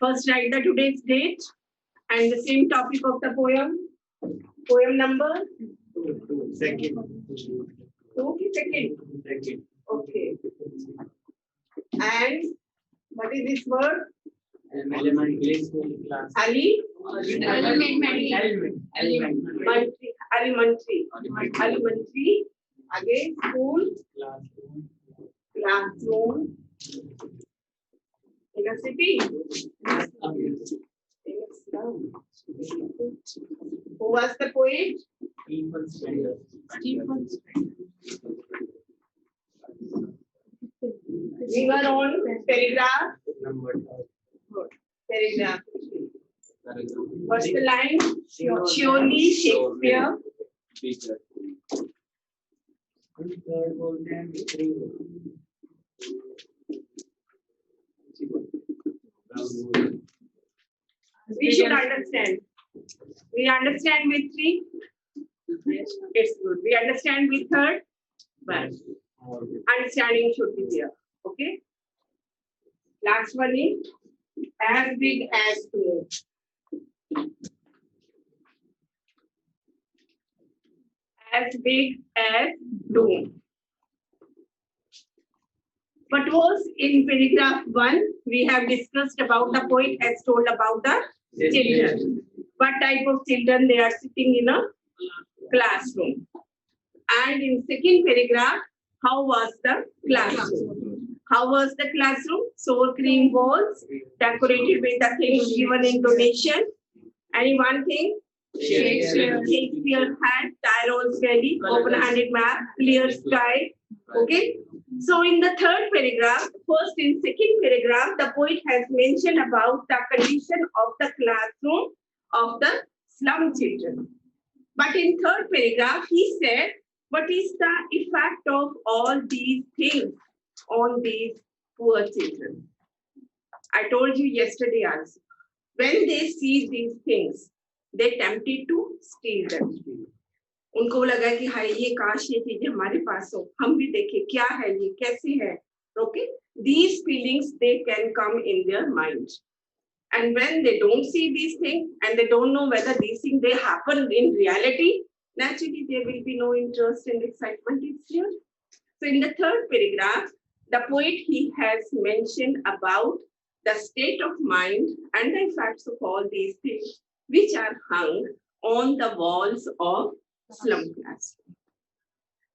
First, write the today's date and the same topic of the poem. Poem number? Second. Okay, second. Okay. And what is this word? Elementary school class. Elementary. Again, school. Classroom. In a city. Who was the poet? Stephen Spender. We were on paragraph. Paragraph. What's the line? Surely Shakespeare. We should understand. We understand with three. It's good. We understand with third. But understanding should be there. Okay. Last one is as big as dome. As big as dome. What was in paragraph 1? We have discussed about the poet has told about the children. What type of children they are sitting in a classroom. And in second paragraph, how was the classroom? How was the classroom? Sour cream walls, decorated with the things given in donation. Any one thing? Shakespeare had Tyrol's Valley, open-handed map, clear sky. Okay. So in the third paragraph, first in second paragraph, the poet has mentioned about the condition of the classroom of the slum children. But in third paragraph, he said, what is the effect of all these things on these poor children? I told you yesterday also, when they see these things, they tempted to steal them. उनको लगा कि हाय ये काश ये चीजें हमारे पास हो, हम भी देखें क्या है ये कैसे है. Okay, these feelings they can come in their mind, and when they don't see these things and they don't know whether these things they happen in reality, naturally there will be no interest and excitement is here. So in the third paragraph, the poet he has mentioned about the state of mind and the effects of all these things which are hung on the walls of slum classroom.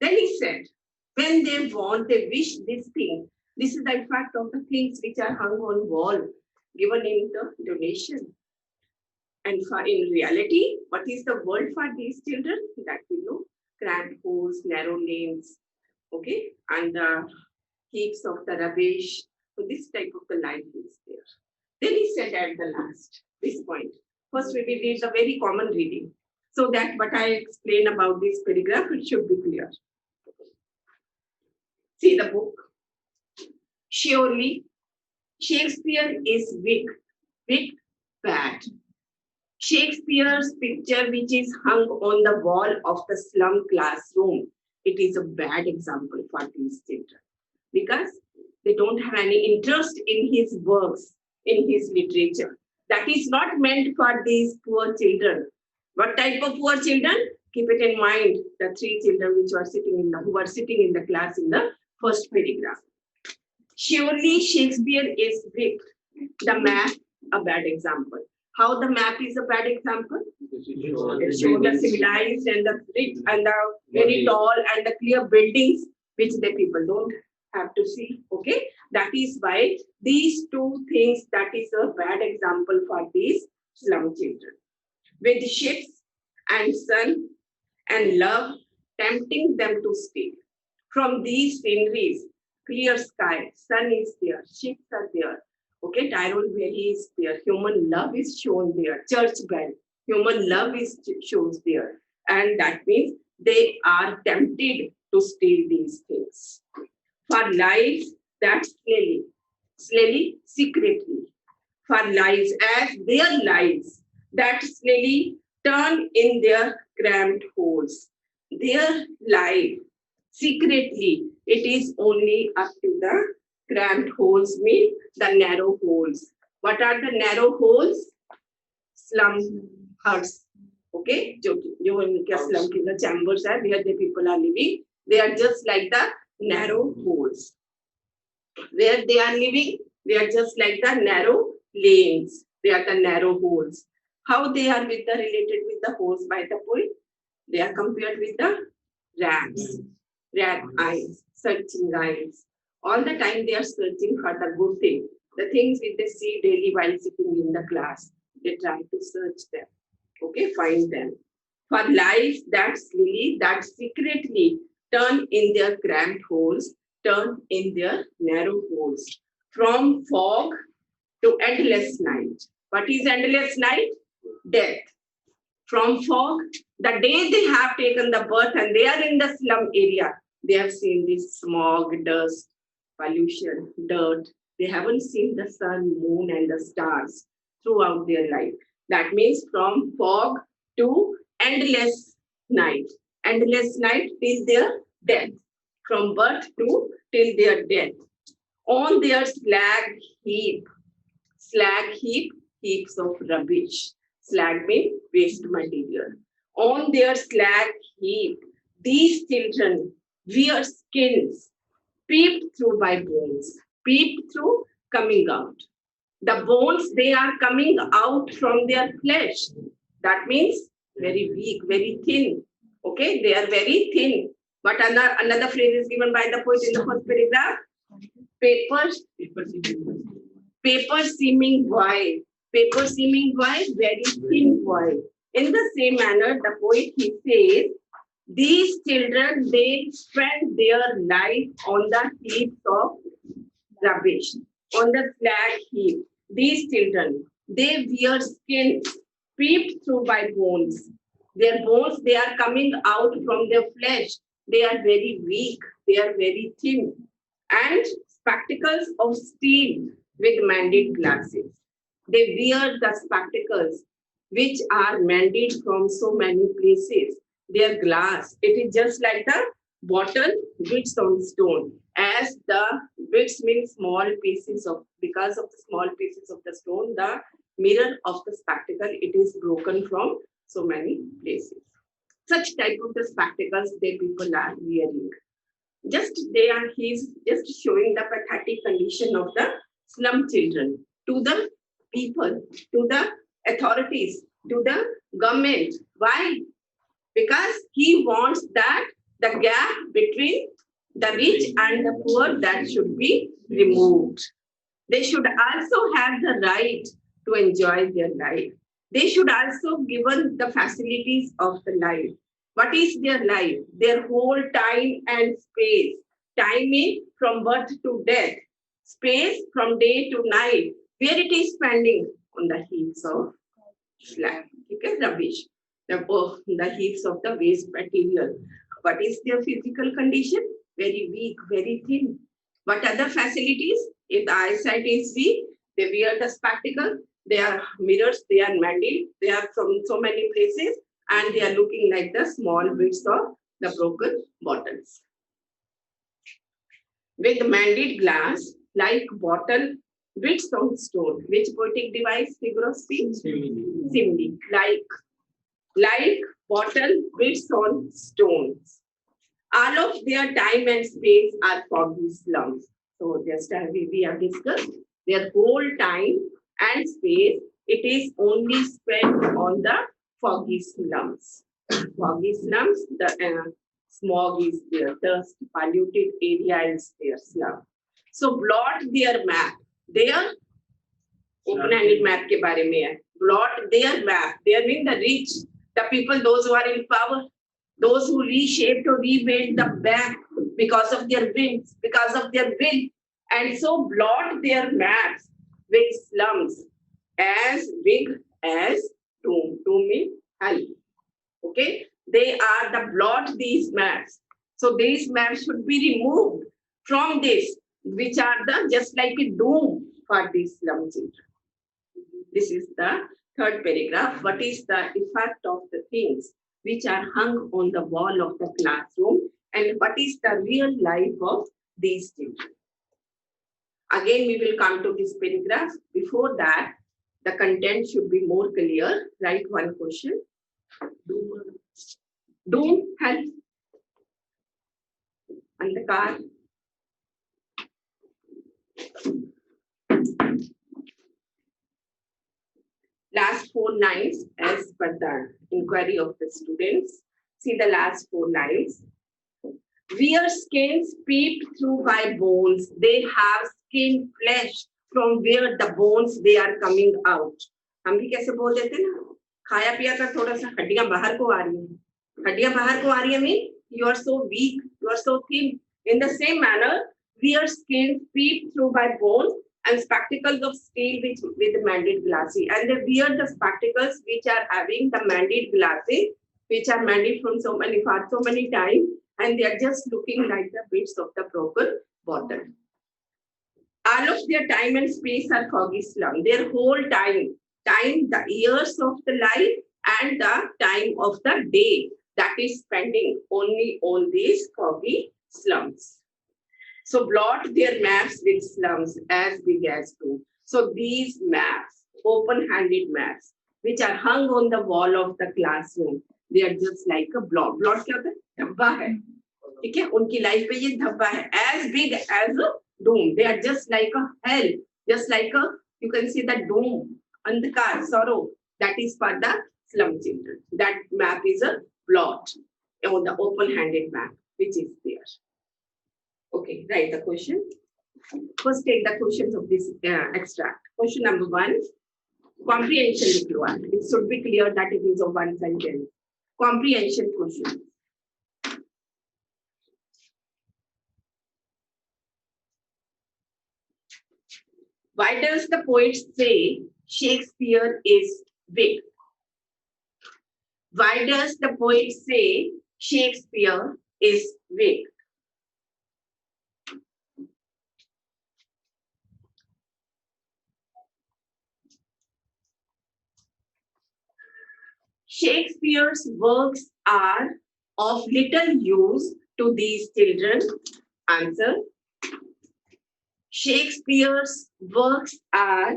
Then he said, when they want, they wish this thing. This is the effect of the things which are hung on wall, given in the donation. And for in reality, what is the world for these children? That we know, cramped holes, narrow lanes, okay, and the heaps of the rubbish. So this type of the life is there. Then he said at the last, this point. First, we will read the very common reading, so that what I explain about this paragraph, it should be clear. See the book. Surely, Shakespeare is weak, bad. Shakespeare's picture, which is hung on the wall of the slum classroom, it is a bad example for these children because they don't have any interest in his works, in his literature. That is not meant for these poor children. What type of poor children? Keep it in mind, the three children which who were sitting in the class in the first paragraph. Surely Shakespeare is weak. The map, a bad example. How the map is a bad example? It shows the civilized and the rich and the very tall and the clear buildings which the people don't have to see. Okay, that is why these two things, that is a bad example for these slum children. With ships and sun and love tempting them to steal. From these sceneries, clear sky, sun is there, ships are there. Okay, Tyrol Valley is there, human love is shown there, church bell, human love is shown there. And that means they are tempted to steal these things. For lives that slowly, secretly, for lives as their lives that slowly turn in their cramped holes. Their life, secretly, it is only up to the cramped holes, mean the narrow holes. What are the narrow holes? Slum huts. Okay, जो इनके slum के the chambers है, where the people are living, they are just like the narrow holes. Where they are living, they are just like the narrow lanes. They are the narrow holes. How they are related with the holes by the poet? They are compared with the rats, rat eyes, searching eyes. All the time they are searching for the good thing, the things which they see daily while sitting in the class. They try to search them, okay, find them. For life that's lily, that secretly turn in their cramped holes, turn in their narrow holes. From fog to endless night. What is endless night? Death. From fog, the day they have taken the birth and they are in the slum area, they have seen this smog, dust, pollution, dirt. They haven't seen the sun, moon, and the stars throughout their life. That means from fog to endless night. Endless night till their death. From birth to till their death. On their slag heap, heaps of rubbish. Slag means waste material. On their slag heap, these children wear skins, peeped through by bones, peeped through, coming out. The bones, they are coming out from their flesh. That means very weak, very thin. Okay, they are very thin. But another phrase is given by the poet in the first paragraph. Paper seeming wide. Paper seeming wide, very thin wide. In the same manner, the poet, he says, these children, they spend their life on the heaps of rubbish, on the slag heap. These children, they wear skins peeped through by bones. Their bones, they are coming out from their flesh. They are very weak. They are very thin. And spectacles of steel with mended glasses. They wear the spectacles which are mended from so many places. Their glass, it is just like the bottle bits on stone. As the bits mean small pieces of, because of the small pieces of the stone, the mirror of the spectacle, it is broken from so many places. Such type of the spectacles the people are wearing. He's just showing the pathetic condition of the slum children to the people, to the authorities, to the government. Why? Because he wants that the gap between the rich and the poor, that should be removed. They should also have the right to enjoy their life. They should also be given the facilities of the life. What is their life? Their whole time and space. Time is from birth to death. Space from day to night. Where it is spending? On the heaps of slag. Okay, rubbish. The heaps of the waste material. What is their physical condition? Very weak, very thin. What other facilities? If the eyesight is weak, they wear the spectacle. They are mirrors, they are mended. They are from so many places, and they are looking like the small bits of the broken bottles. With mended glass, like bottle bits on stone. Which poetic device, figure of speech? Simile. Like bottle bits on stones. All of their time and space are foggy slums. So just as we have discussed, their whole time and space, it is only spent on the foggy slums. Foggy slums, the smog is there, dust, polluted area is there, slum. So blot their map. Their open-handed map के बारे में है. Blot their map. They mean the rich, the people, those who are in power, those who reshaped or remade the map because of their whims, because of their will, and so blot their maps with slums as big as tomb. Tomb means hell. Okay, they are the blot these maps. So these maps should be removed from this, which are the just like a doom for these slum children. This is the third paragraph. What is the effect of the things which are hung on the wall of the classroom, and what is the real life of these children? Again, we will come to this paragraph. Before that, the content should be more clear. Write one question. Doom, help. Andhakar. Last 4 lines as per the inquiry of the students. See the last 4 lines. Where skins peep through by bones, they have skin flesh from where the bones they are coming out. हम भी कैसे बोल देते ना, खाया पिया कर थोड़ा सा हड्डियां बाहर को आ रही हैं. हड्डियां बाहर को आ रही है mean you are so weak, you are so thin. In the same manner, where skin peep through by bones and spectacles of steel with mandate glasses, and they wear the spectacles which are having the mandate glasses, which are mandate from so many times, and they are just looking like the bits of the broken bottle. All of their time and space are foggy slum. Their whole time, the years of the life and the time of the day that is spending only on these foggy slums. So blot their maps with slums as big as two. So these maps, open-handed maps, which are hung on the wall of the classroom, they are just like a blot. Blot क्या होता है? धब्बा है. ठीक है? उनकी life पे ये धब्बा है. As big as a doom. They are just like a hell. Just like a, you can see the doom, andhakar, sorrow. That is for the slum children. That map is a blot on the open-handed map, which is there. Okay, write the question. First, take the questions of this extract. Question number 1, comprehension required. It should be clear that it is a one sentence. Comprehension question. Why does the poet say Shakespeare is weak? Why does the poet say Shakespeare is weak? Shakespeare's works are of little use to these children. Answer. Shakespeare's works are,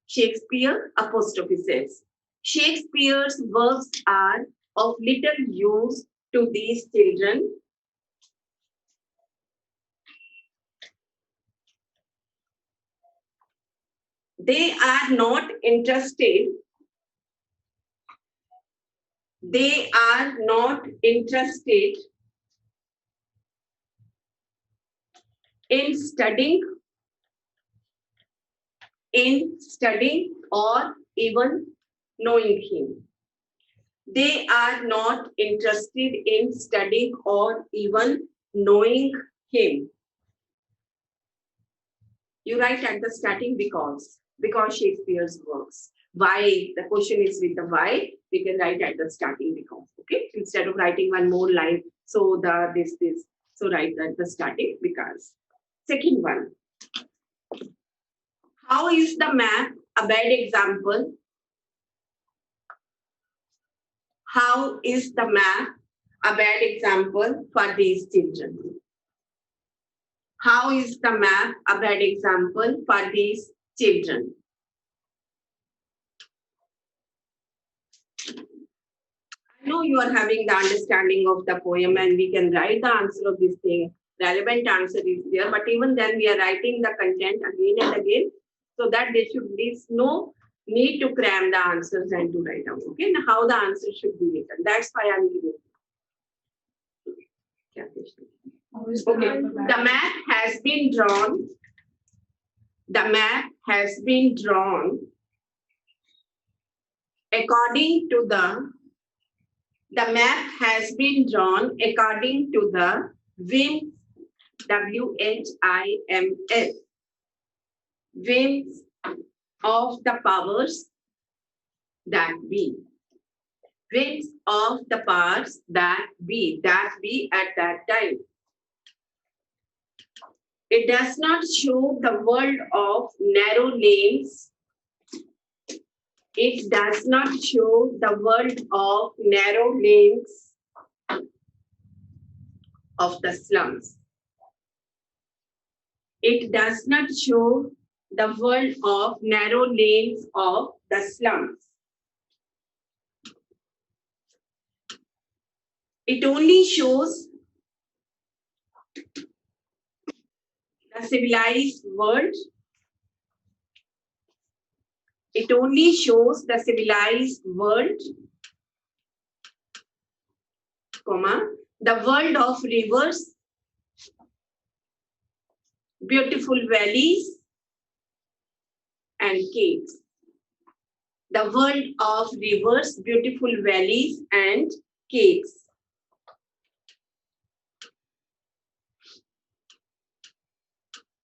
Shakespeare apostrophe says, Shakespeare's works are of little use to these children. They are not interested. They are not interested in studying or even knowing him. They are not interested in studying or even knowing him. You write at the starting because Shakespeare's works. Why? The question is with the why. We can write at the starting because. Okay, instead of writing one more line. So this. So write at the starting because. Second one. How is the map a bad example? How is the map a bad example for these children? How is the map a bad example for these children? I know you are having the understanding of the poem and we can write the answer of this thing. Relevant answer is there, but even then we are writing the content again and again so that there is no need to cram the answers and to write out. Okay, now how the answer should be written. That's why I'm giving it. Okay, the map has been drawn. The map has been drawn according to the map has been drawn according to the whims, W-H-I-M-S, whims of the powers that be. Whims of the powers that be at that time. It does not show the world of narrow lanes. It does not show the world of narrow lanes of the slums. It does not show the world of narrow lanes of the slums. It only shows the civilized world. It only shows the civilized world, comma, the world of rivers, beautiful valleys, and caves. The world of rivers, beautiful valleys, and caves.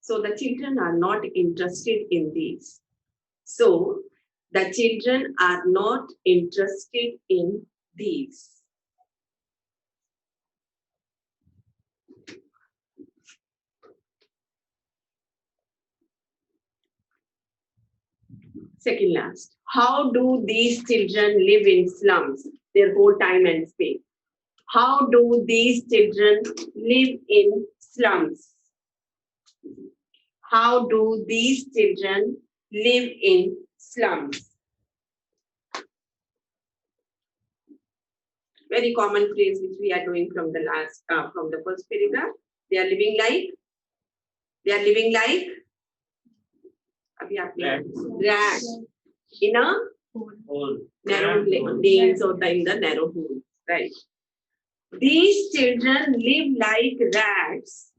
So the children are not interested in these. So the children are not interested in these. Second last. How do these children live in slums their whole time and space? How do these children live in slums? How do these children live in slums? Very common phrase which we are doing from the first paragraph. They are living like rats in a Hole. narrow lanes or in the narrow holes, right? These children live like rats.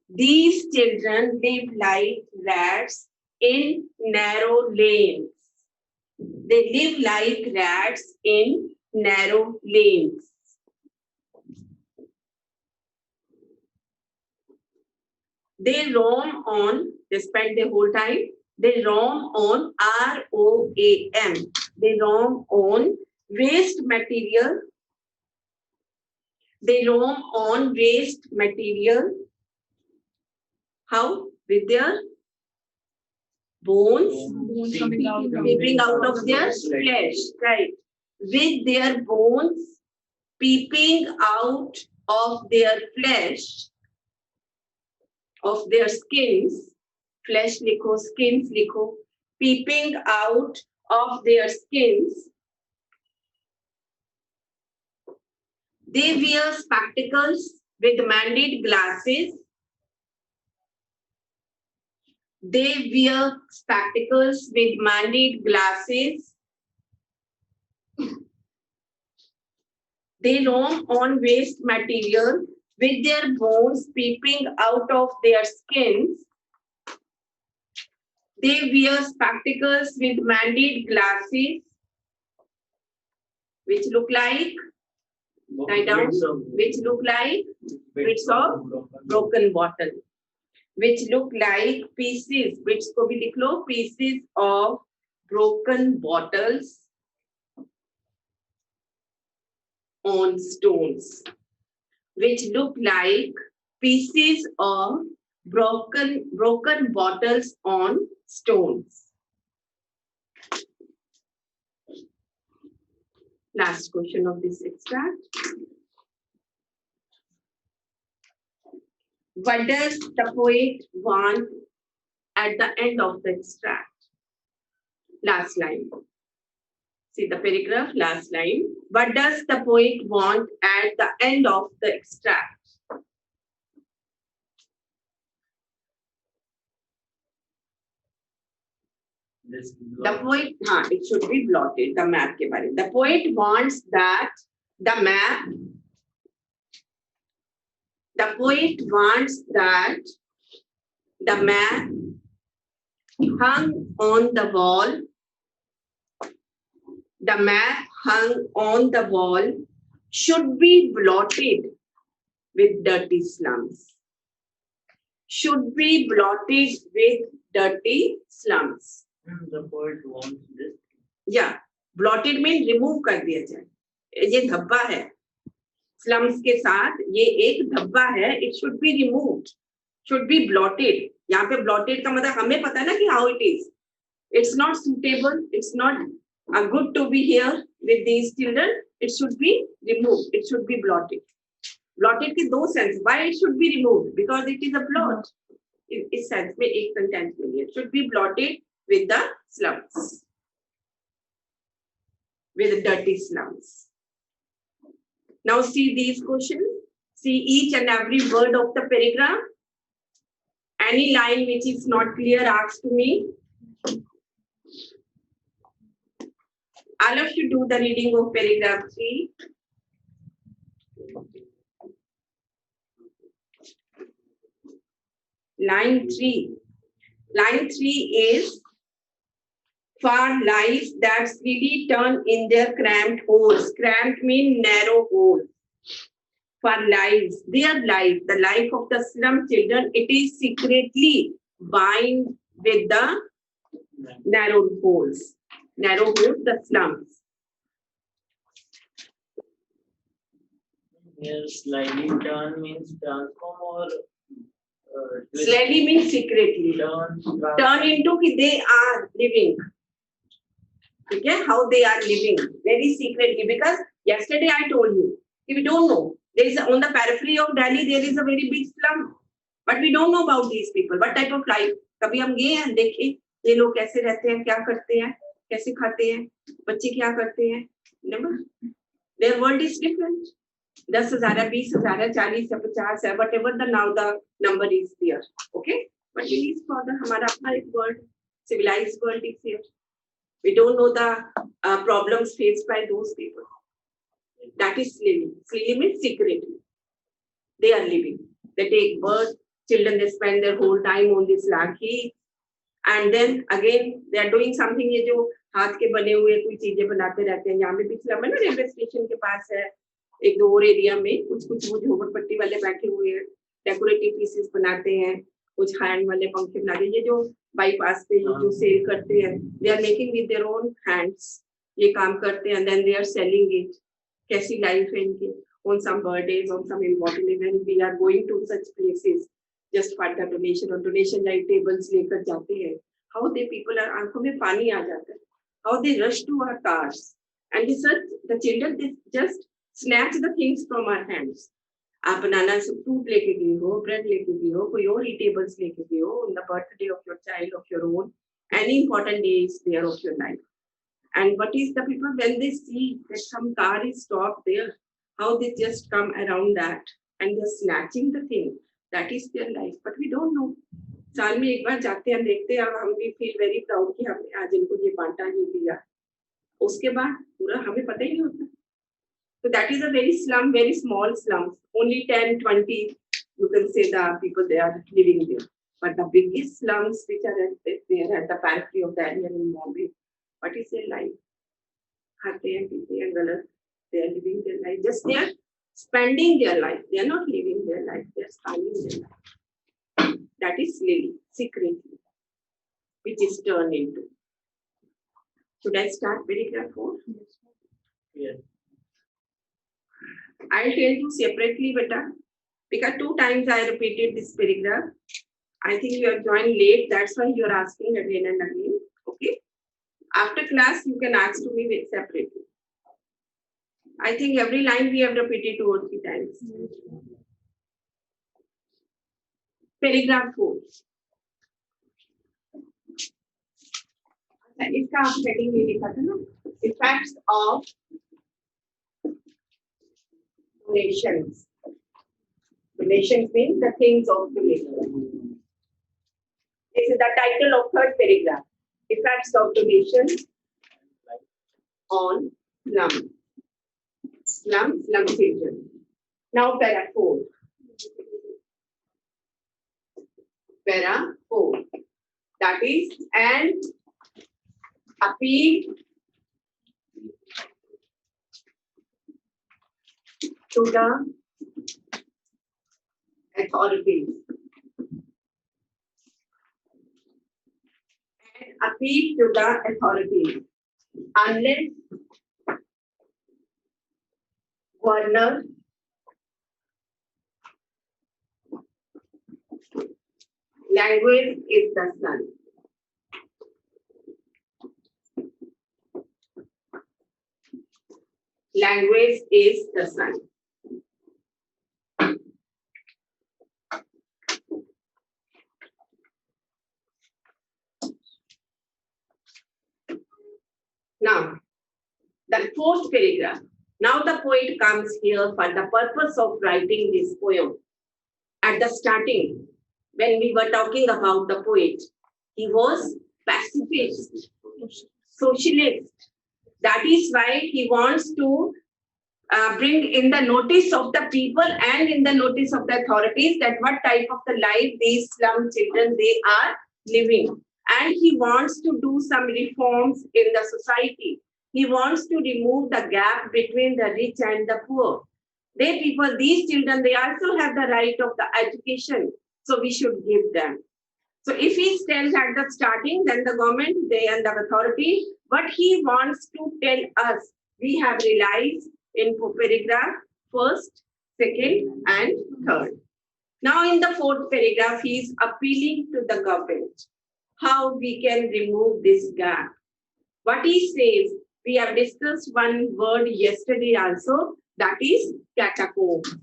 These children live like rats in narrow lanes. They live like rats in narrow lanes. They roam on, they spend their whole time, they roam on ROAM. They roam on waste material. They roam on waste material. How? With their bones peeping out of their flesh, right? With their bones peeping out of their flesh, of their skins, flesh likho, skins likho, peeping out of their skins. They wear spectacles with mandate glasses. They wear spectacles with mandate glasses. They roam on waste material with their bones peeping out of their skins. They wear spectacles with mandate glasses, which look like, write down, which look like bits of broken bottle, which look like pieces, which को भी लिख लो, pieces of broken bottles on stones, which look like pieces of broken bottles on stones. Last question of this extract. What does the poet want at the end of the extract? Last line. See the paragraph, last line. What does the poet want at the end of the extract? The poet, it should be blotted, the map ke bare. The poet wants that the map, the poet wants that the map hung on the wall, the map hung on the wall should be blotted with dirty slums. Should be blotted with dirty slums. The poet wants this. Yeah, blotted means remove कर दिया जाए. ये धब्बा है. Slums के साथ ये एक धब्बा है. It should be removed. Should be blotted. यहाँ पे blotted का मतलब हमें पता है ना कि how it is. It's not suitable. It's not good to be here with these children. It should be removed. It should be blotted. Blotted के दो sense. Why it should be removed? Because it is a blot. इस sense में एक sentence में it should be blotted with the slums, with dirty slums. Now see these questions. See each and every word of the paragraph. Any line which is not clear, ask to me. All of you do the reading of paragraph 3. Line 3. Line 3 is for lives that really turn in their cramped holes. Cramped means narrow holes. For lives, their life, the life of the slum children, it is secretly bind with the narrow holes. Narrow holes, the slums. Here, slightly turn means transform or twist. Slightly means secretly. Turn into कि they are living. Okay, how they are living very secretly. Because yesterday I told you, if we don't know, there is on the periphery of Delhi there is a very big slum, but we don't know about these people. What type of life? कभी हम गए हैं देखे ये लोग कैसे रहते हैं, क्या करते हैं, कैसे खाते हैं, बच्चे क्या करते हैं? Never. Their world is different. 10,000 है, 20,000 है, 40 है, 50 है, whatever the now the number is there. Okay, but it is for the हमारा अपना एक world, civilized world is here. We don't know the problems faced by those people. That is living. Living means secretly. They are living. They take birth. Children, they spend their whole time on this lahi. And then again, they are doing something ये जो हाथ के बने हुए कोई चीजें बनाते रहते हैं. यहाँ पे भी स्लम है ना, रेलवे स्टेशन के पास है. एक दो और एरिया में कुछ वो झोपड़पट्टी वाले बैठे हुए हैं. डेकोरेटिव पीसेस बनाते हैं. कुछ हैंड वाले पंखे बनाते हैं. ये जो बाईपास पे जो सेल करते हैं, they are making with their own hands. ये काम करते हैं and then they are selling it. कैसी लाइफ है इनकी? On some birthdays, on some important event, we are going to such places just for the donation or donation like tables लेकर जाते हैं. How they people are आंखों में पानी आ जाता है. How they rush to our cars and the children they just snatch the things from our hands. आप बनाना fruit लेके गए हो, ब्रेड लेके गए हो, कोई और टेबल्स लेके गए हो on the birthday of your child, of your own, any important day is there of your life. And what is the people when they see that some car is stopped there, how they just come around that and they're snatching the thing. That is their life. But we don't know. साल में एक बार जाते हैं देखते हैं हम भी feel very proud कि हमने आज इनको ये बांटा ये दिया. उसके बाद पूरा हमें पता ही नहीं होता. So that is a very slum, very small slums. Only 10, 20, you can say the people they are living there. But the biggest slums which are there at the periphery of the area in Bombay, what is their life? खाते हैं पीते हैं गलत. They are living their life. Just they are spending their life. They are not living their life. They are spending their life. That is living secretly, which is turned into. Should I start paragraph 4? Yes. I'll tell you separately, beta, because 2 times I repeated this paragraph. I think you have joined late. That's why you are asking again and again. Okay. After class, you can ask to me separately. I think every line we have repeated 2 or 3 times. Paragraph 4. इसका आप heading में लिखा था ना, effects of donations. Donations means the things of donation. This is the title of 3rd paragraph. Effects of donations on slum children. Now para 4. Para 4. That is an appeal to the authorities. An appeal to the authorities. Unless governor language is the sun. Language is the sun. Fourth paragraph. Now the poet comes here for the purpose of writing this poem. At the starting, when we were talking about the poet, he was pacifist, socialist. That is why he wants to bring in the notice of the people and in the notice of the authorities that what type of the life these slum children they are living. And he wants to do some reforms in the society. He wants to remove the gap between the rich and the poor. These children, they also have the right of the education. So we should give them. So if he tells at the starting, then the government, they and the authority, what he wants to tell us, we have realized in paragraph first, second, and third. Now in the fourth paragraph, he is appealing to the government how we can remove this gap. What he says, we have discussed one word yesterday also, that is catacombs.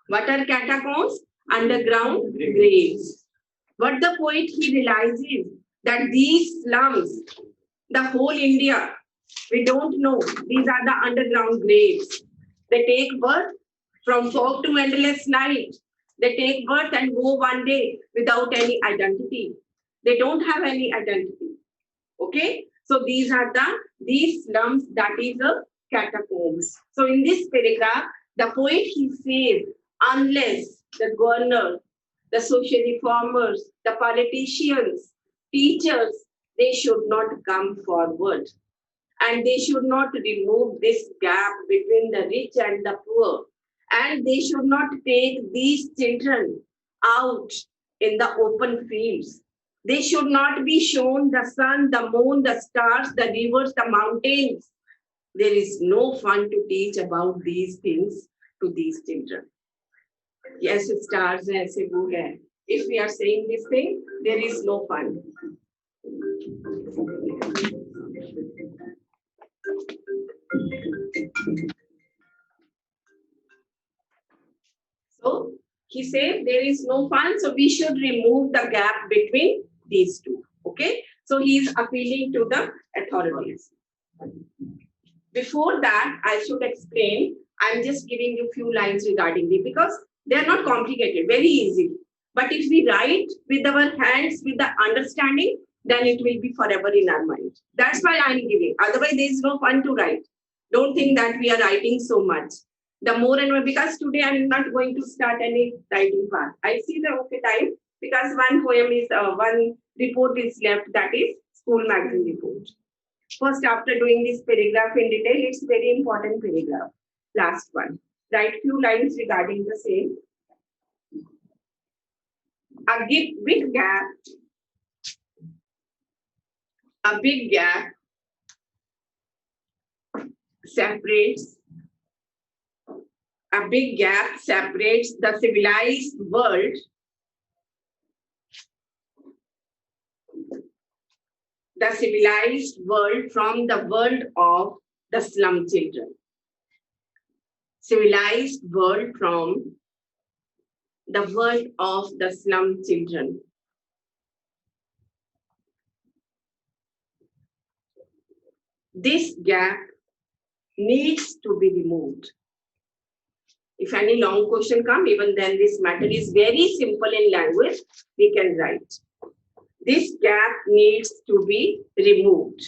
What are catacombs? Underground graves. What the poet he realizes that these slums, the whole India, we don't know. These are the underground graves. They take birth from fog to endless night. They take birth and go one day without any identity. They don't have any identity. Okay? So these slums, that is a catacombs. So in this paragraph, the poet he says, unless the governor, the social reformers, the politicians, teachers, they should not come forward. And they should not remove this gap between the rich and the poor. And they should not take these children out in the open fields. They should not be shown the sun, the moon, the stars, the rivers, the mountains. There is no fun to teach about these things to these children. Yes, stars aise wo hai. If we are saying this thing, there is no fun. So he said there is no fun, so we should remove the gap between these two. Okay, so he is appealing to the authorities. Before that, I should explain. I'm just giving you few lines regarding it because they are not complicated, very easy. But if we write with our hands, with the understanding, then it will be forever in our mind. That's why I'm giving. Otherwise, there is no fun to write. Don't think that we are writing so much. The more and more, because today I'm not going to start any writing part. I see the okay time because one report is left, that is school magazine report. First, after doing this paragraph in detail, it's very important paragraph. Last one. Write few lines regarding the same. A big gap separates the civilized world from the world of the slum children. Civilized world from the world of the slum children. This gap needs to be removed. If any long question comes, even then this matter is very simple in language, we can write. This gap needs to be removed.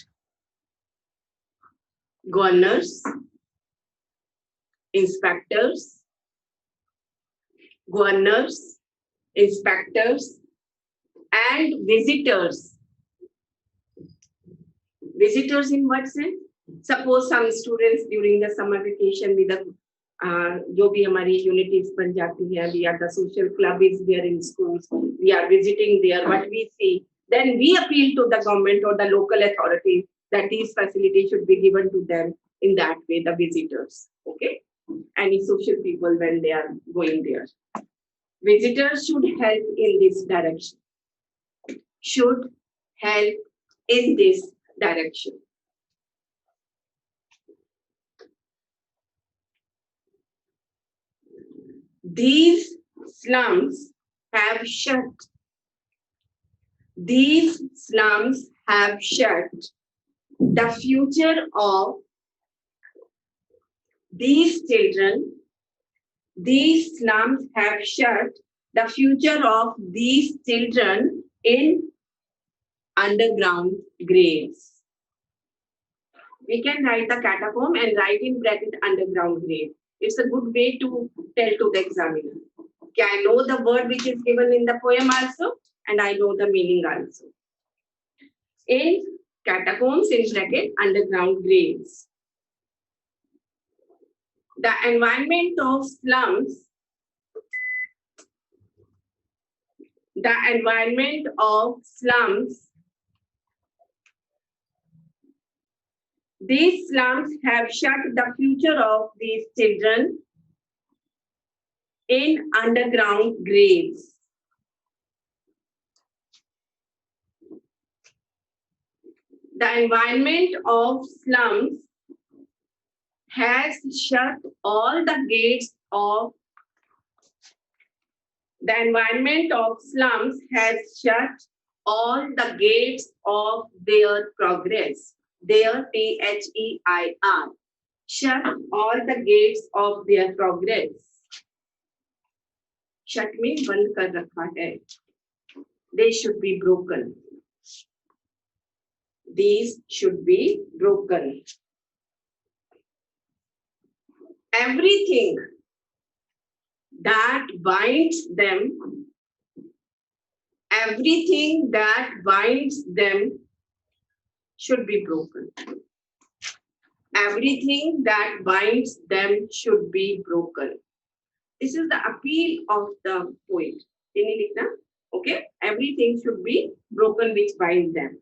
Governors, inspectors, and visitors. Visitors in what sense? Suppose some students during the summer vacation with the जो भी हमारी unities बन जाती है, we are the social club is there in schools, we are visiting there, what we see, then we appeal to the government or the local authorities that these facilities should be given to them in that way, the visitors, okay? Any social people when they are going there. Visitors should help in this direction. Should help in this direction. These slums have shut. These slums have shut the future of these children, these slums have shut the future of these children in underground graves. We can write the catacomb and write in bracket underground grave. It's a good way to tell to the examiner. Okay, I know the word which is given in the poem also, and I know the meaning also. In catacombs, in bracket, underground graves. The environment of slums, these slums have shut the future of these children in underground graves. The environment of slums has shut all the gates of their progress. Their THEIR. Shut all the gates of their progress. Shut means बंद कर रखा है. They should be broken. These should be broken. Everything that binds them should be broken. Everything that binds them should be broken. This is the appeal of the poet. Okay? Everything should be broken which binds them.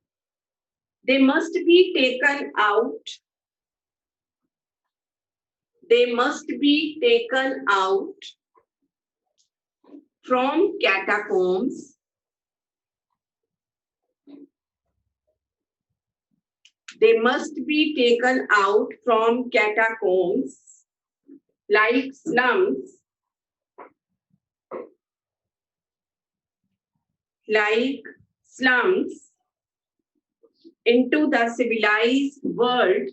They must be taken out. They must be taken out from catacombs. They must be taken out from catacombs like slums, into the civilized world,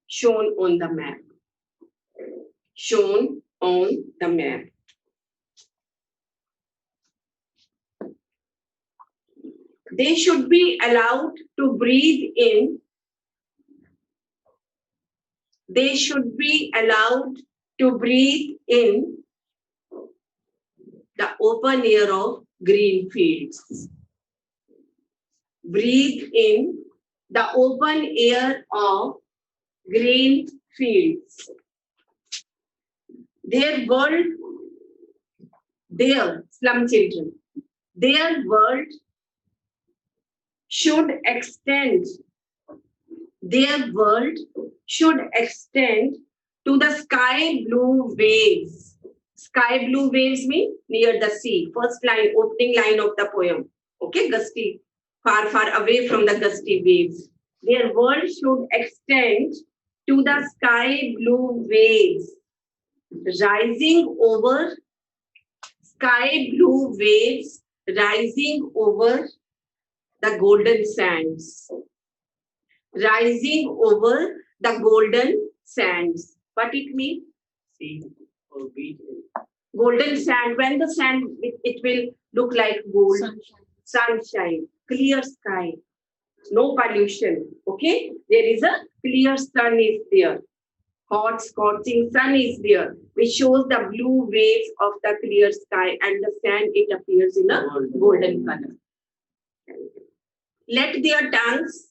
shown on the map. Shown on the map. They should be allowed to breathe in. They should be allowed to breathe in the open air of green fields. Breathe in the open air of green fields. Their world, their slum children, their world should extend. Their world should extend to the sky blue waves. Sky blue waves mean near the sea. First line, opening line of the poem. Okay, gusty, far, far away from the gusty waves. Their world should extend to the sky blue waves, rising over sky blue waves, rising over the golden sands. Rising over the golden sands. What it means? Sea or beach. Golden sand. When the sand, it will look like gold. Sunshine. Clear sky. No pollution. Okay? There is a clear sun is there. Hot scorching sun is there, which shows the blue waves of the clear sky, and the sand, it appears in a golden color. Let their tongues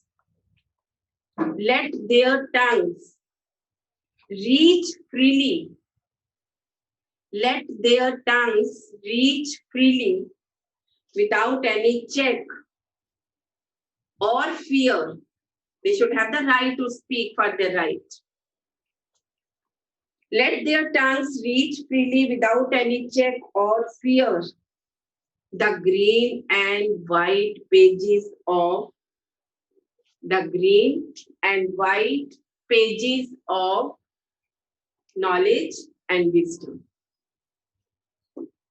reach freely. Let their tongues reach freely without any check or fear. They should have the right to speak for their right. Let their tongues reach freely without any check or fear the green and white pages of knowledge and wisdom.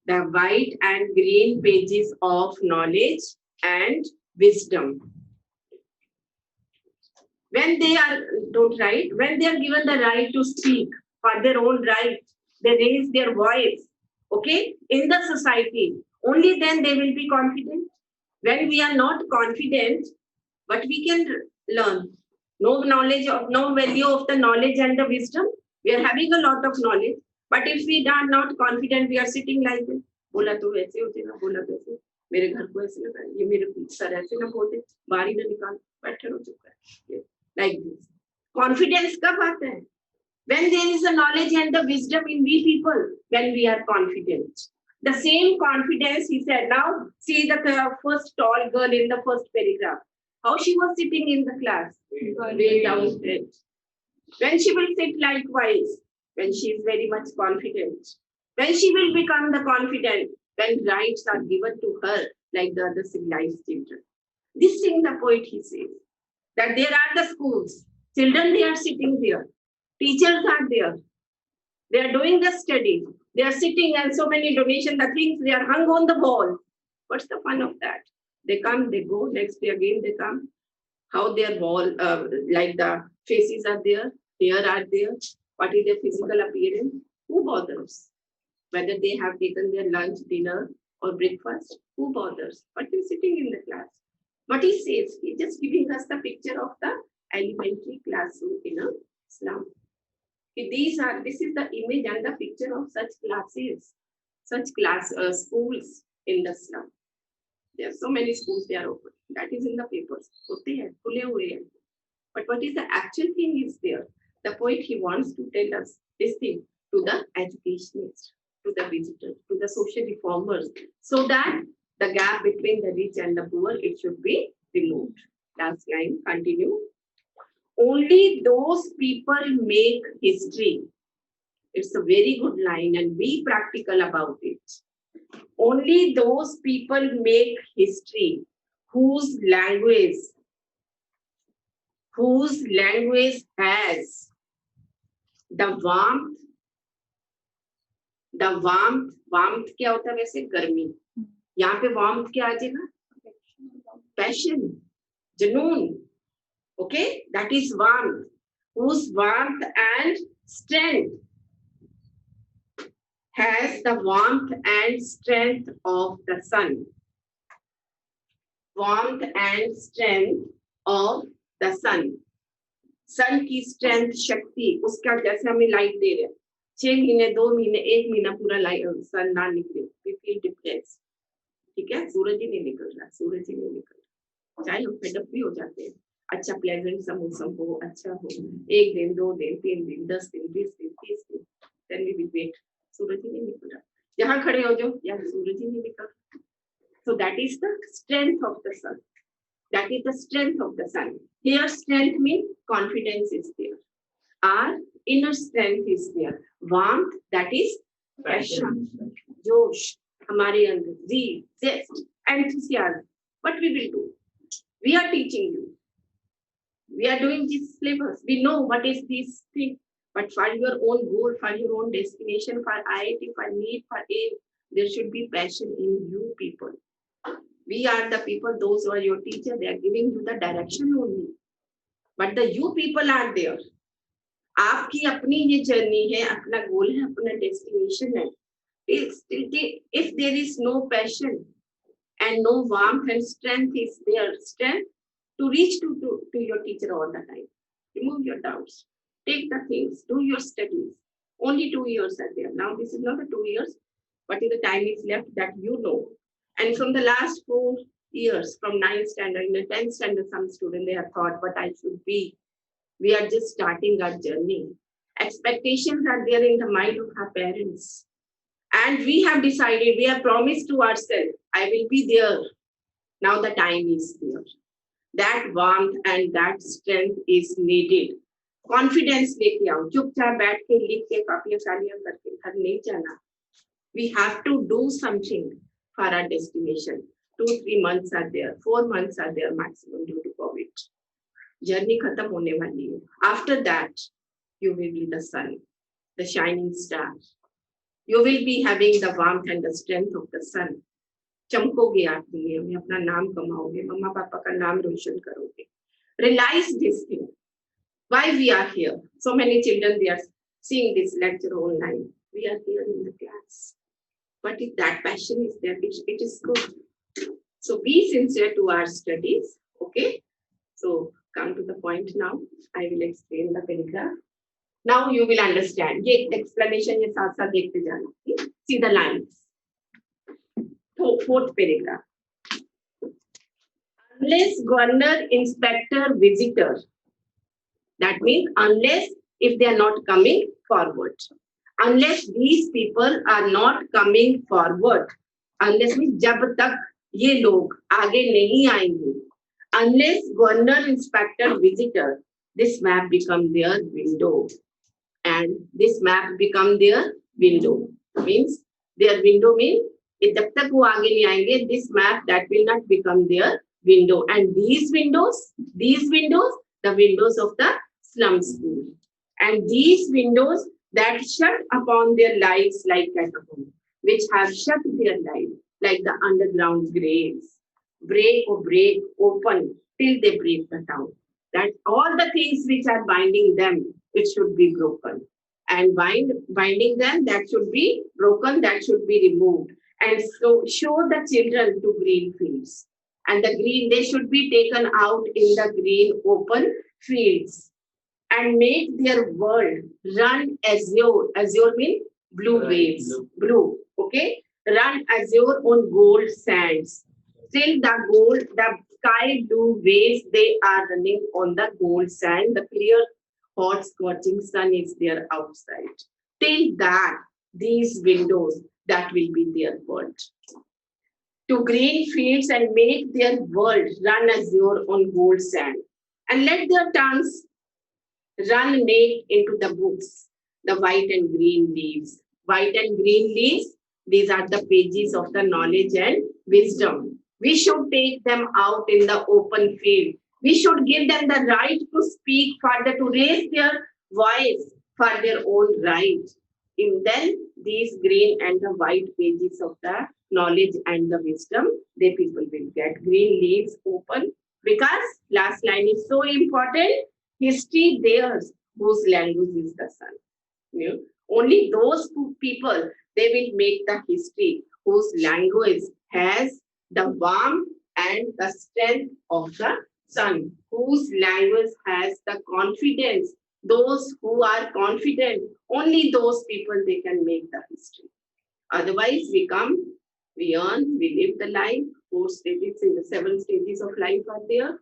The white and green pages of knowledge and wisdom. When they are, don't write, when they are given the right to speak for their own right, they raise their voice, okay, in the society, only then they will be confident. When we are not confident, what we can learn? No knowledge of, no value of the knowledge and the wisdom. We are having a lot of knowledge, but if we are not confident, we are sitting like this. बोला तो वैसे होते ना, बोला वैसे, मेरे घर को ऐसे लगा, ये मेरे सर ऐसे ना बोलते, बाहर ही ना निकाल, बैठे रहो चुप कर, like this. Confidence कब आता है? When there is a knowledge and the wisdom in we people, when we are confident. The same confidence, he said. Now, see the first tall girl in the first paragraph. How she was sitting in the class, way down straight. When she will sit likewise, when she is very much confident. When she will become the confident, when rights are given to her, like the other civilized children. This thing the poet, he says, that there are the schools, children, they are sitting there, teachers are there, they are doing the study, they are sitting and so many donation, the things, they are hung on the wall. What's the fun of that? They come, they go, next day again they come. How their wall, like the faces are there, hair are there, what is their physical appearance? Who bothers? Whether they have taken their lunch, dinner or breakfast, who bothers? But he's sitting in the class. What he says, he's just giving us the picture of the elementary classroom in a slum. This is the image and the picture of such classes, such schools in the slum. There are so many schools they are open. That is in the papers. But what is the actual thing is there? The poet, he wants to tell us this thing to the educationists, to the visitors, to the social reformers, so that the gap between the rich and the poor, it should be removed. Last line, continue. Only those people make history. It's a very good line and be practical about it. Only those people make history whose language has the warmth क्या होता है वैसे? गर्मी. यहाँ पे warmth क्या आ जाएगा? Passion, जुनून. Okay, that is warmth. Whose warmth and strength has the warmth and strength of the sun. Warmth and strength of the sun. Sun की strength, शक्ति, उसका जैसे हमें light दे रहे हैं. 6 महीने, 2 महीने, 1 महीना पूरा light sun ना निकले, we feel depressed. ठीक है, सूरज ही नहीं निकल रहा, सूरज ही नहीं निकल रहा. चाहे हम fed up भी हो जाते हैं. अच्छा प्लेजेंट सा मौसम हो, अच्छा हो, 1 दिन, 2 दिन, 3 दिन, 10 दिन, 20 दिन, 30 दिन, then we will wait. सूरज ही नहीं निकल रहा. जहाँ खड़े हो जाओ, यार सूरज ही नहीं निकल रहा. So that is the strength of the sun. That is the strength of the sun. Here strength means confidence is there. Our inner strength is there. Warmth, that is passion. Josh, हमारे अंदर, zeal, zest, enthusiasm. What we will do? We are teaching you. We are doing this syllabus. We know what is this thing. But for your own goal, for your own destination, for IIT, for NEET, for AIM, there should be passion in you people. We are the people, those who are your teacher, they are giving you the direction only. But the you people are there. आपकी अपनी ये journey है, अपना goal है, अपना destination है. If there is no passion and no warmth and strength is there, strength to reach to your teacher all the time. Remove your doubts. Take the things, do your studies. Only 2 years are there. Now this is not the 2 years, but the time is left that you know. And from the last 4 years, from 9th standard, in the 10th standard, some students, they have thought what I should be. We are just starting our journey. Expectations are there in the mind of our parents. And we have decided, we have promised to ourselves, I will be there. Now the time is there. That warmth and that strength is needed. Confidence लेके आओ, चुपचाप बैठ के लिख के कापियां सालियां करके घर नहीं जाना. We have to do something for our destination. 2-3 months are there, 4 months are there maximum due to COVID. Journey खत्म होने वाली है. After that, you will be the sun, the shining star. You will be having the warmth and the strength of the sun. चमकोगे आप दुनिया में, अपना नाम कमाओगे, मम्मा पापा का नाम रोशन करोगे. Realize this thing. Why we are here? So many children, they are seeing this lecture online. We are here in the class. But if that passion is there, it is good. So be sincere to our studies. Okay. So come to the point now. I will explain the paragraph. Now you will understand. ये explanation ये साथ साथ देखते जाना. See the lines. Fourth paragraph. Unless governor, inspector, visitor. That means unless if they are not coming forward. Unless these people are not coming forward. Unless means जब तक ये लोग आगे नहीं आएंगे. Unless governor, inspector, visitor, this map become their window. And this map become their window. Means their window means जब तक वो आगे नहीं आएंगे, this map that will not become their window. And these windows, the windows of the slum school. And these windows that shut upon their lives like catacombs, which have shut their lives like the underground graves. Break, open till they break the town. That all the things which are binding them, it should be broken. And binding them, that should be broken, that should be removed. And so show the children to green fields. And they should be taken out in the green open fields. And make their world run azure. Azure means blue waves. Blue. Okay? Run azure on gold sands. Till the sky blue waves, they are running on the gold sand. The clear, hot, scorching sun is there outside. Till that, these windows, that will be their world. To green fields and make their world run azure on gold sand. And let their tongues run naked into the books, the white and green leaves. White and green leaves, these are the pages of the knowledge and wisdom. We should take them out in the open field. We should give them the right to speak further, to raise their voice for their own right. And then these green and the white pages of the knowledge and the wisdom, the people will get. Green leaves open, because last line is so important. History theirs, whose language is the sun. You know, only those people, they will make the history whose language has the warmth and the strength of the sun, whose language has the confidence. Those who are confident, only those people, they can make the history. Otherwise, we come, we earn, we live the life. 4 stages in the 7 stages of life are there.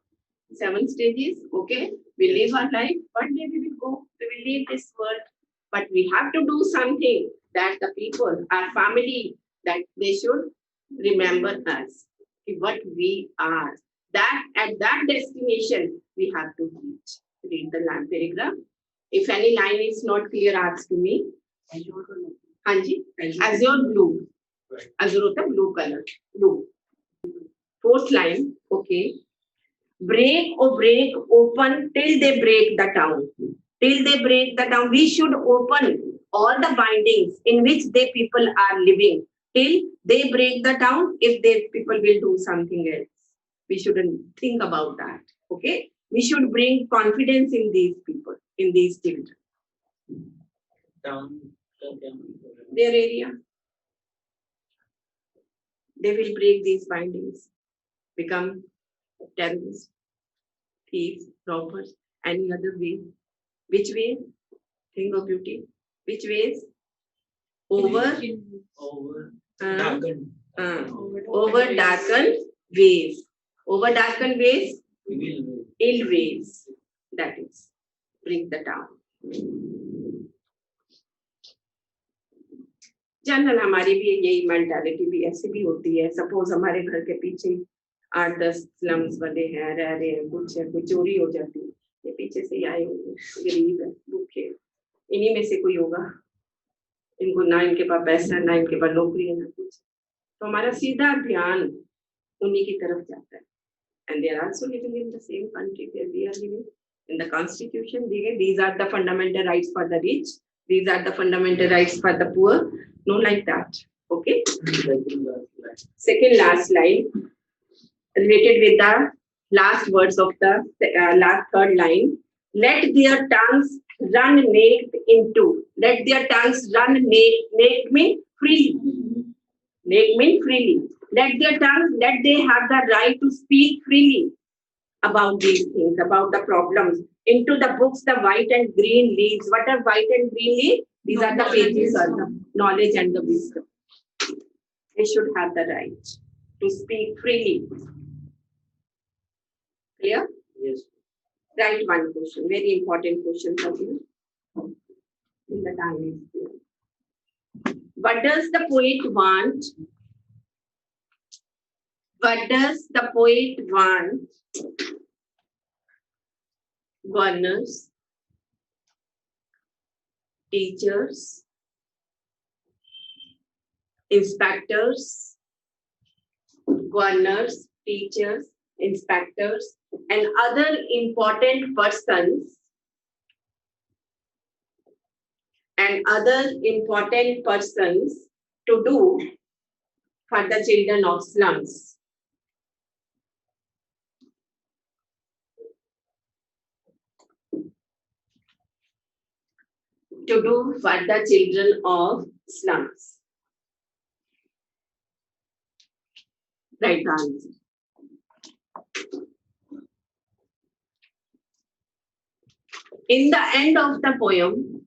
7 stages, okay? We live our life. One day we will go, we will leave this world. But we have to do something that the people, our family, that they should remember us, what we are. That at that destination, we have to reach. Read the paragraph. If any line is not clear, ask to me. Hanji, azure blue. Azure blue color. Blue. 4th line, okay. Break, open till they break the town. Till they break the town. We should open all the bindings in which the people are living. Till they break the town, if the people will do something else. We shouldn't think about that. Okay? We should bring confidence in these people, in these children. Their area. They will break these bindings, become terrorists, thieves, robbers, any other way. Which way? Think of beauty. Which ways? Over darkened ways. Over darkened ways? Ill ways. That is, bring the town. General हमारी भी यही mentality भी ऐसी भी होती है. Suppose हमारे घर के पीछे 8-10 स्लम्स वाले हैं, रह रहे हैं, कुछ है, कोई चोरी हो जाती है, ये पीछे से आए होंगे, गरीब है, भूखे, इन्हीं में से कोई होगा. इनको ना इनके पास पैसा, ना इनके पास नौकरी है, ना कुछ. तो हमारा सीधा ध्यान उन्हीं की तरफ जाता है. And they are also living in the same country where we are living. In the constitution, these are the fundamental rights for the rich. These are the fundamental rights for the poor. No, like that. Okay. Second last line. Second last line related with the last words of the last third line. Let their tongues run naked into. Let their tongues run naked. Naked means freely. Naked means freely. Let their tongues, let they have the right to speak freely about these things, about the problems. Into the books, the white and green leaves. What are white and green leaves? These are the pages of the knowledge and the wisdom. They should have the right to speak freely. Clear? Yes. Write one question, very important question for you. In the time is here. What does the poet want? What does the poet want? Governors, teachers, inspectors, governors, teachers, inspectors, and other important persons to do for the children of slums. To do for the children of slums. Right answer. In the end of the poem,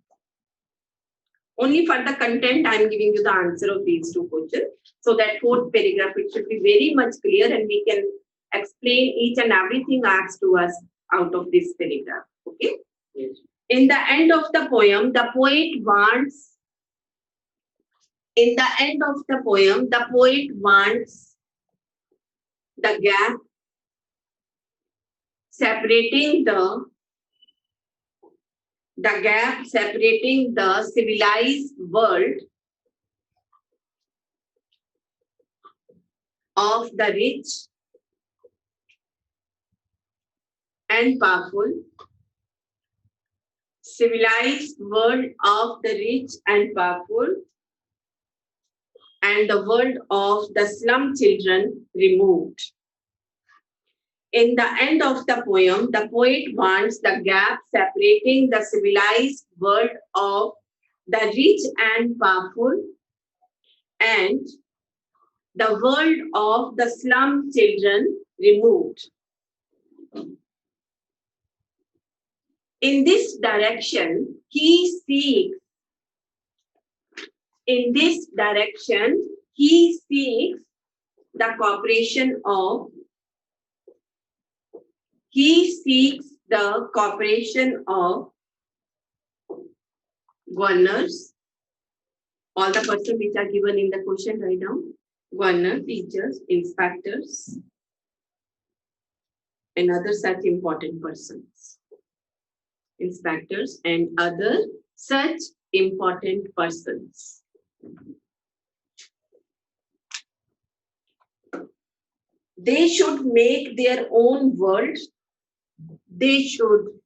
only for the content, I am giving you the answer of these two questions. So that fourth paragraph, it should be very much clear and we can explain each and everything asked to us out of this paragraph. Okay? Yes. In the end of the poem, the poet wants, the gap separating the civilized world of the rich and powerful, civilized world of the rich and powerful, and the world of the slum children removed. In the end of the poem, the poet wants the gap separating the civilized world of the rich and powerful and the world of the slum children removed. In this direction, he seeks the cooperation of governors, all the persons which are given in the question right now, governor, teachers, inspectors, and other such important persons. Inspectors and other such important persons. They should make their own world. They should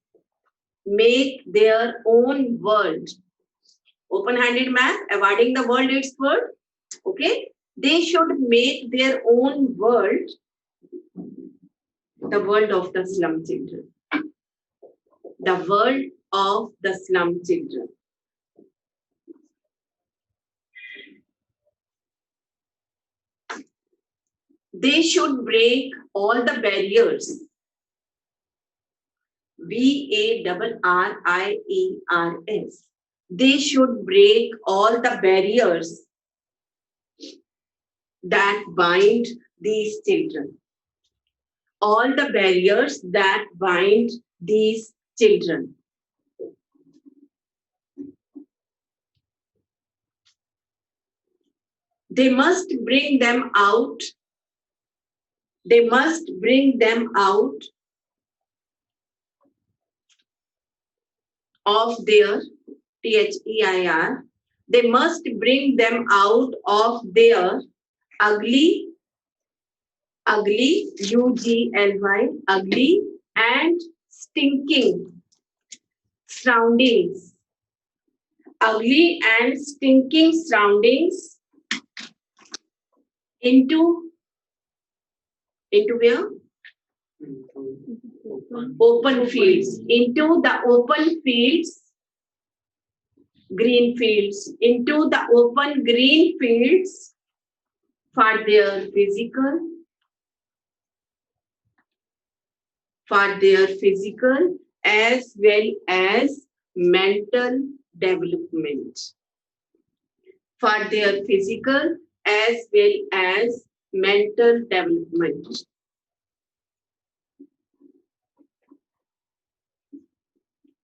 make their own world. Open-handed math, avoiding the world its word. Okay? They should make their own world, the world of the slum children. The world of the slum children. They should break all the barriers. BARRIERS. They should break all the barriers that bind these children. All the barriers that bind these children. They must bring them out. They must bring them out of their THEIR. They must bring them out of their ugly, UGLY, ugly and stinking surroundings. Ugly and stinking surroundings into where? Open fields. Into the open fields, green fields. Into the open green fields for their physical, as well as mental development. For their physical as well as mental development.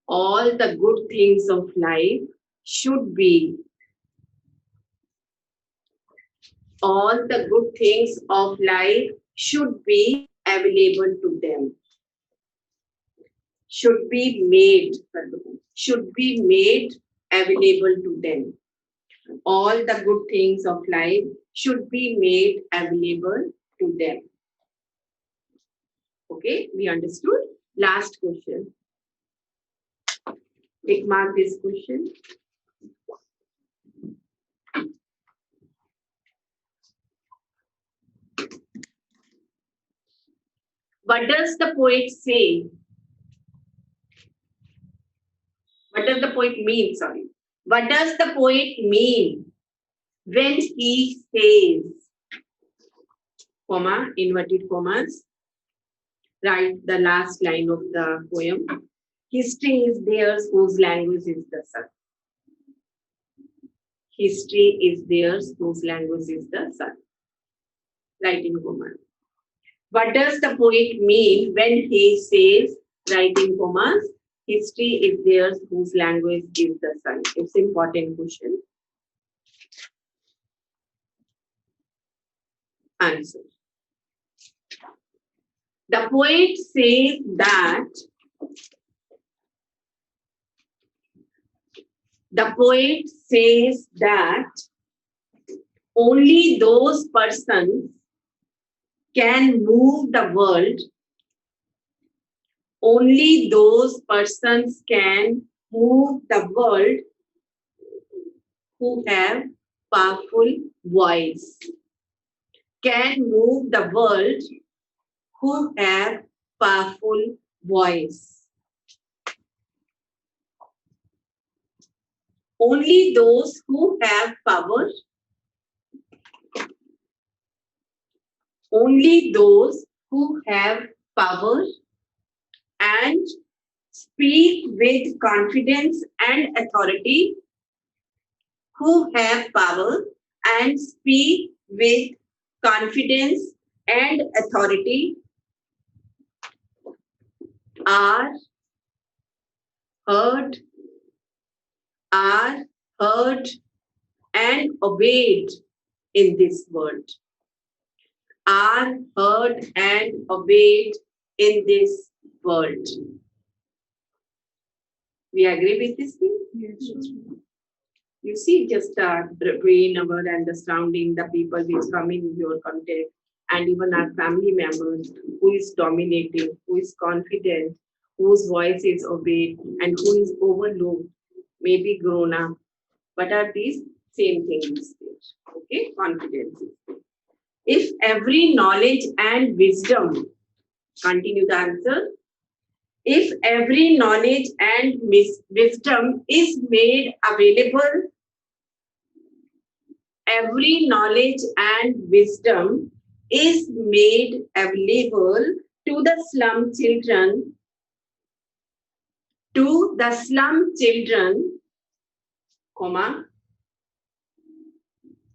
All the good things of life should be available to them. Should be made available to them. All the good things of life should be made available to them. Okay, we understood? Last question. Take mark this question. What does the poet say? What does the poet mean? Sorry. What does the poet mean when he says, comma, inverted commas, write the last line of the poem. History is theirs whose language is the sun. History is theirs whose language is the sun. Write in comma. What does the poet mean when he says, write in commas, history is theirs whose language is the sun? It's an important question. Answer. The poet says that only those persons can move the world. Only those persons can move the world who have powerful voice. Can move the world who have powerful voice. Only those who have power. Only those who have power and speak with confidence and authority. Who have power and speak with confidence and authority are heard and obeyed in this world. Are heard and obeyed in this world. We agree with this thing? Yes. You see, just brain, our understanding, the people which come in your contact, and even our family members, who is dominating, who is confident, whose voice is obeyed, and who is overlooked, maybe grown up. What are these? Same things. Okay, confidence. If every knowledge and wisdom, continue the answer. If every knowledge and wisdom is made available, every knowledge and wisdom is made available to the slum children, comma,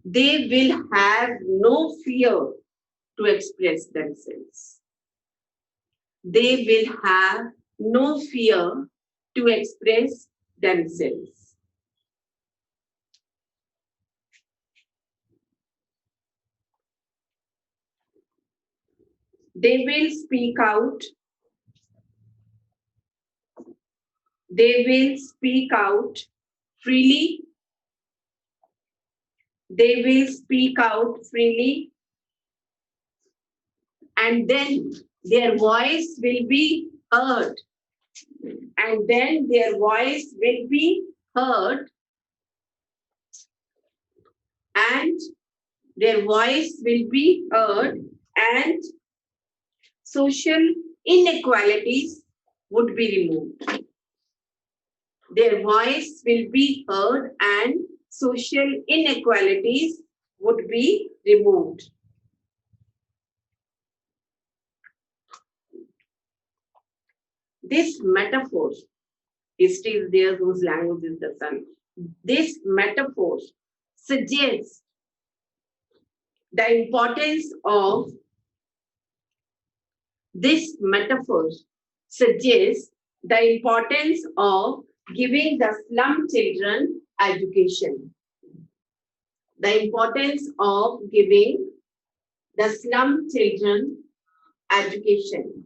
they will have no fear to express themselves. They will have no fear to express themselves. They will speak out. They will speak out freely. They will speak out freely. And then their voice will be heard. And then their voice will be heard. And their voice will be heard, and social inequalities would be removed. Their voice will be heard and social inequalities would be removed. This metaphor is still there, whose language is the sun. This metaphor suggests the importance of giving the slum children education. The importance of giving the slum children education.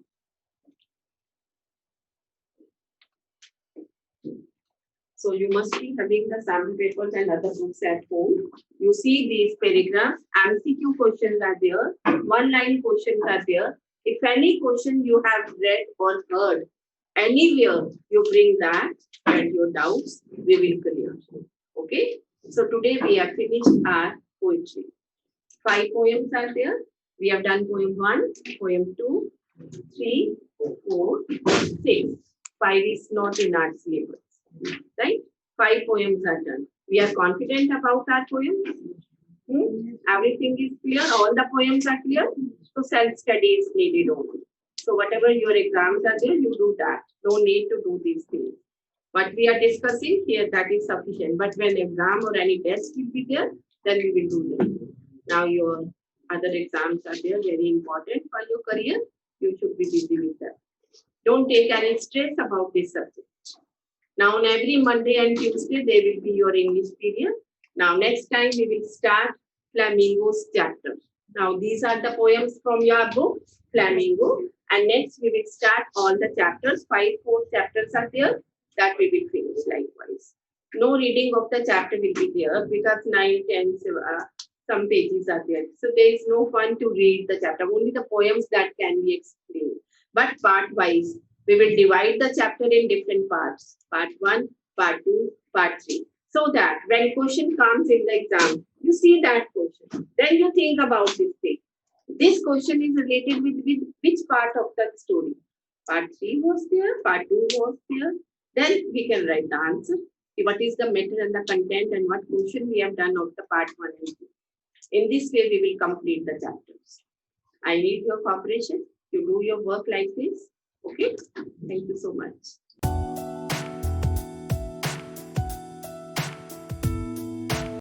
So you must be having the sample papers and other books at home. You see these paragraphs, MCQ questions are there, one-line questions are there. If any question you have read or heard anywhere, you bring that and your doubts, we will clear. Okay? So today we have finished our poetry. 5 poems are there. We have done poem 1, poem 2, 3, 4, 6. 5 is not in our syllabus. Right? 5 poems are done. We are confident about our poems. Everything is clear. All the poems are clear. So self-study is needed only. So whatever your exams are there, you do that. No need to do these things. What we are discussing here, that is sufficient. But when exam or any test will be there, then we will do them. Now your other exams are there, very important for your career. You should be busy with that. Don't take any stress about this subject. Now on every Monday and Tuesday, there will be your English period. Now next time we will start Flamingo's chapter. Now these are the poems from your book, Flamingo. And next we will start all the chapters. 5 4 chapters are there that we will finish likewise. No reading of the chapter will be there because 9, 10, some pages are there. So there is no fun to read the chapter. Only the poems that can be explained. But part-wise, we will divide the chapter in different parts. Part 1, part 2, part 3. So that when question comes in the exam, you see that question. Then you think about this thing. This question is related with which part of that story? Part 3 was there, part 2 was there. Then we can write the answer. What is the matter and the content and what question we have done of the part 1 and 2. In this way, we will complete the chapters. I need your cooperation to do your work like this. Okay? Thank you so much.